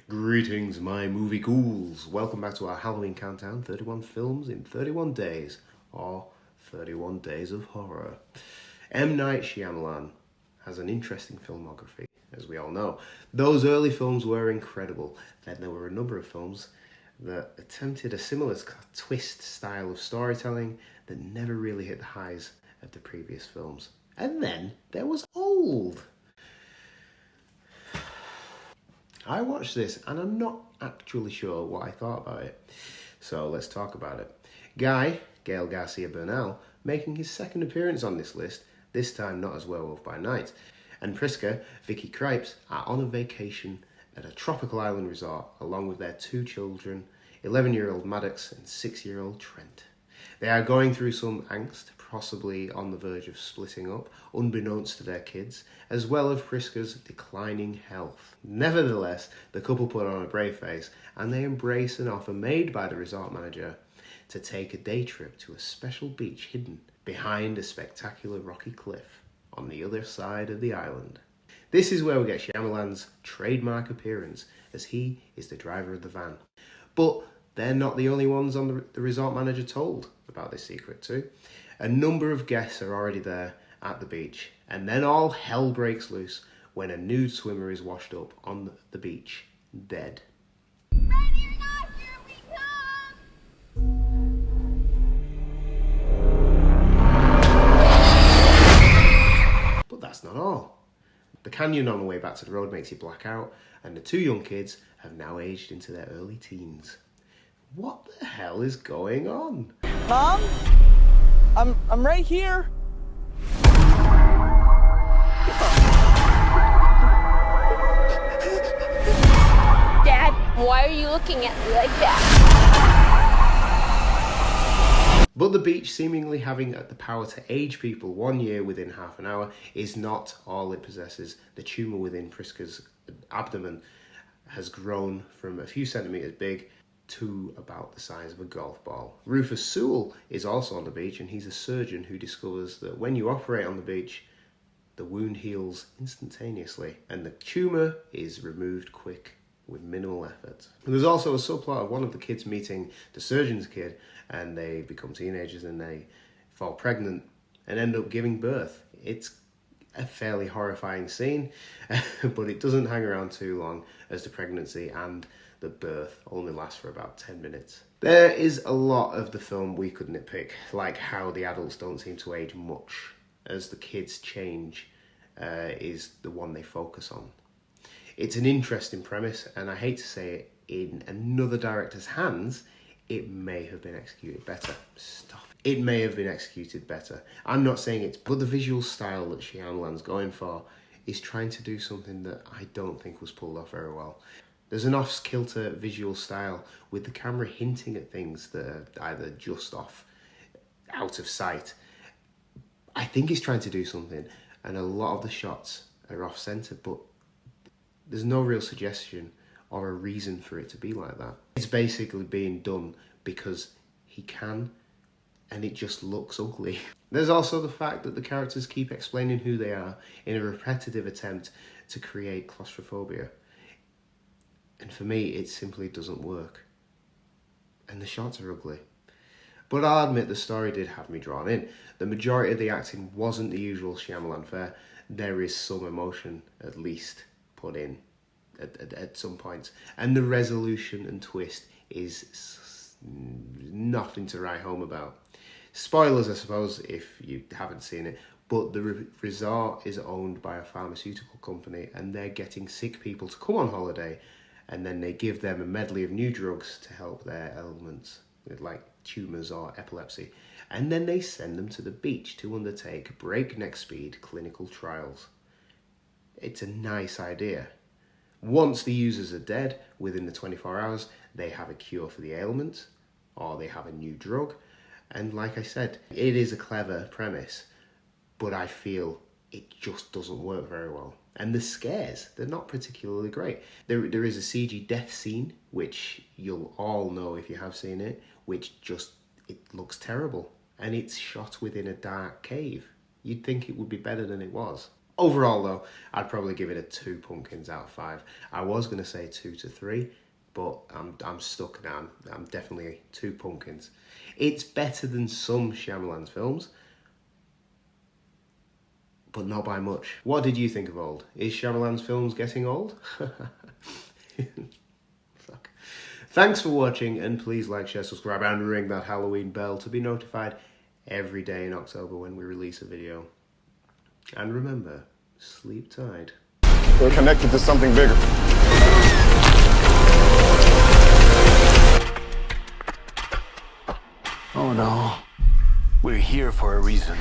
Greetings, my movie ghouls. Welcome back to our Halloween countdown, 31 films in 31 days, or 31 days of horror. M Night Shyamalan has an interesting filmography, as we all know. Those early films were incredible. Then there were a number of films that attempted a similar twist style of storytelling that never really hit the highs of the previous films. And then there was Old. I watched this and I'm not actually sure what I thought about it. So let's talk about it. Guy, Gael Garcia Bernal, making his second appearance on this list, this time not as Werewolf by Night. And Priska, Vicky Krieps, are on a vacation at a tropical island resort along with their two children, 11-year-old Maddox and 6-year-old Trent. They are going through some angst, possibly on the verge of splitting up, unbeknownst to their kids, as well as Priska's declining health. Nevertheless, the couple put on a brave face and they embrace an offer made by the resort manager to take a day trip to a special beach hidden behind a spectacular rocky cliff on the other side of the island. This is where we get Shyamalan's trademark appearance, as he is the driver of the van. But they're not the only ones on the resort manager told about this secret too. A number of guests are already there at the beach, and then all hell breaks loose when a nude swimmer is washed up on the beach, dead. Ready or not, here we come! But that's not all. The canyon on the way back to the road makes you black out, and the two young kids have now aged into their early teens. What the hell is going on? Mom? I'm right here. Dad, why are you looking at me like that? But the beach seemingly having the power to age people 1 year within half an hour is not all it possesses. The tumour within Priska's abdomen has grown from a few centimetres big to about the size of a golf ball. Rufus Sewell is also on the beach, and he's a surgeon who discovers that when you operate on the beach, the wound heals instantaneously and the tumour is removed quick with minimal effort. And there's also a subplot of one of the kids meeting the surgeon's kid, and they become teenagers and they fall pregnant and end up giving birth. It's a fairly horrifying scene, but it doesn't hang around too long, as the pregnancy and the birth only lasts for about 10 minutes. There is a lot of the film we could nitpick, like how the adults don't seem to age much, as the kids change is the one they focus on. It's an interesting premise, and I hate to say it, in another director's hands, it may have been executed better. Stop. It may have been executed better. I'm not saying it's, but the visual style that Shyamalan's going for is trying to do something that I don't think was pulled off very well. There's an off-kilter visual style with the camera hinting at things that are either just off, out of sight. I think he's trying to do something, and a lot of the shots are off-center, but there's no real suggestion or a reason for it to be like that. It's basically being done because he can, and it just looks ugly. There's also the fact that the characters keep explaining who they are in a repetitive attempt to create claustrophobia. And for me, it simply doesn't work. And the shots are ugly. But I'll admit the story did have me drawn in. The majority of the acting wasn't the usual Shyamalan fare. There is some emotion, at least, put in at some points. And the resolution and twist is nothing to write home about. Spoilers, I suppose, if you haven't seen it. But the resort is owned by a pharmaceutical company, and they're getting sick people to come on holiday, and then they give them a medley of new drugs to help their ailments, like tumours or epilepsy, and then they send them to the beach to undertake breakneck speed clinical trials. It's a nice idea. Once the users are dead, within the 24 hours, they have a cure for the ailment, or they have a new drug, and like I said, it is a clever premise, but I feel it just doesn't work very well. And the scares, they're not particularly great. There is a CG death scene, which you'll all know if you have seen it, which just, it looks terrible. And it's shot within a dark cave. You'd think it would be better than it was. Overall though, I'd probably give it a 2 pumpkins out of 5. I was going to say 2 to 3, but I'm stuck now. I'm definitely 2 pumpkins. It's better than some Shyamalan's films, but not by much. What did you think of old? Is Shyamalan's films getting old? Fuck. Thanks for watching, and please like, share, subscribe, and ring that Halloween bell to be notified every day in October when we release a video. And remember, sleep tight. We're connected to something bigger. Oh no. We're here for a reason.